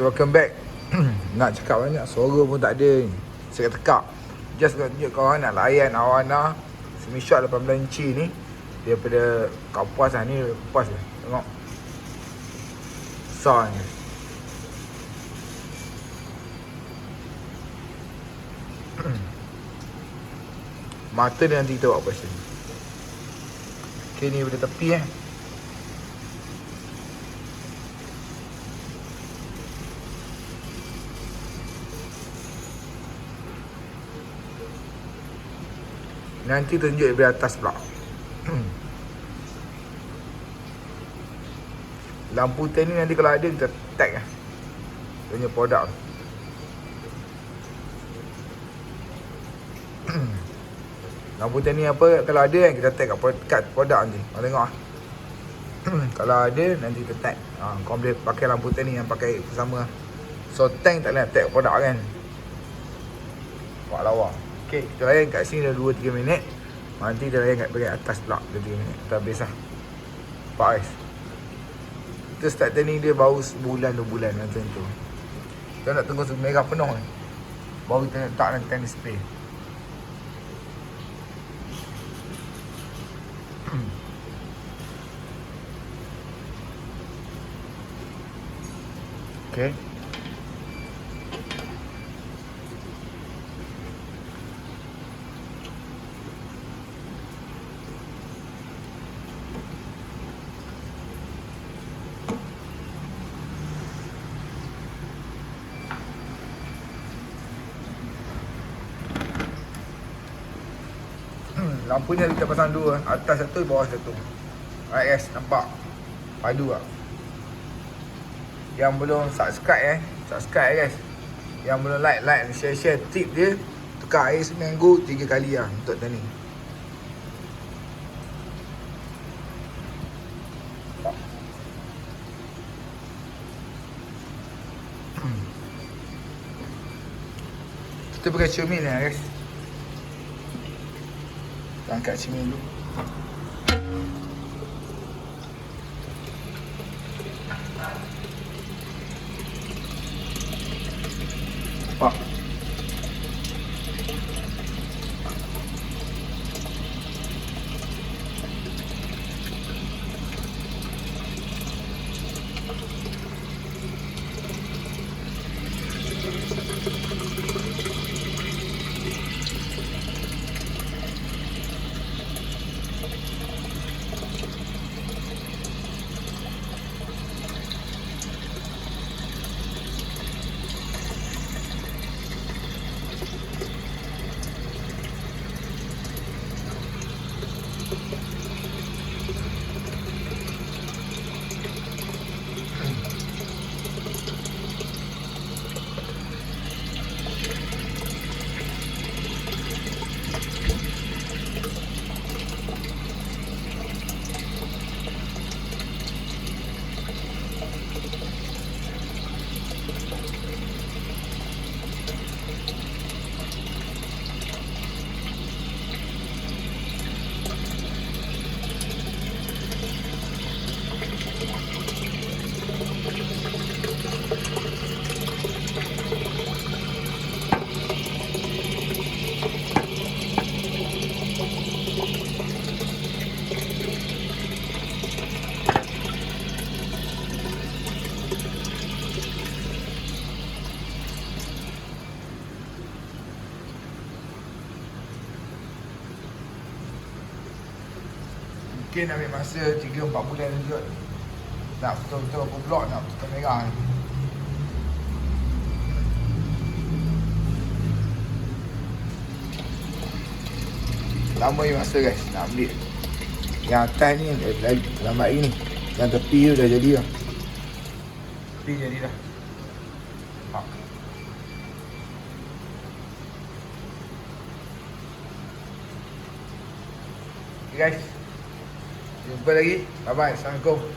welcome back. Nak cakap banyak, suara pun tak ada ni. Saya tekak. Just nak tunjuk korang nak layan Awana screenshot 18 inci ni daripada kapas lah ni, kapas lah. Tengok. Besar ni. Mata dia nanti kita buat operation. Okay, ni daripada tepi Nanti tunjuk daripada atas pula. Lampu tan ni nanti kalau ada kita tag lah. Dia punya produk. Lampu tan ni apa, kalau ada kan kita tag kat produk nanti. Korang tengok lah. Kalau ada nanti kita tag. Korang boleh pakai lampu tan ni yang pakai bersama. So tank tak boleh tag produk kan. Buat lawa. Okay, kita layan kat sini dah 2-3 minit. Nanti kita layan kat bagian atas pula 2-3 minit. Kita habis lah. Nampak guys. Kita start turning dia baru sebulan 2 bulan macam tu. Kita nak tunggu merah penuh ni. Baru kita letak dan turn display. Okay. Lampu ni kita pasang dua, atas satu, bawah satu. Alright guys, nampak? Padu lah. Yang belum subscribe subscribe guys. Yang belum like dan share tip dia. Tukar air seminggu 3 kali lah untuk turning. Kita pakai cermin lah guys. Angkat cermin dulu. Nampak? Mungkin ambil masa 3-4 bulan juga. Nak betul-betul aku blok, nak betul merah ni. Lama ni masa guys nak ambil. Yang atas ni lambat lagi ni. Yang tepi tu dah jadi dah. Tepi jadi dah. Nampak. Okay guys, jumpa lagi. Bye bye. Assalamualaikum.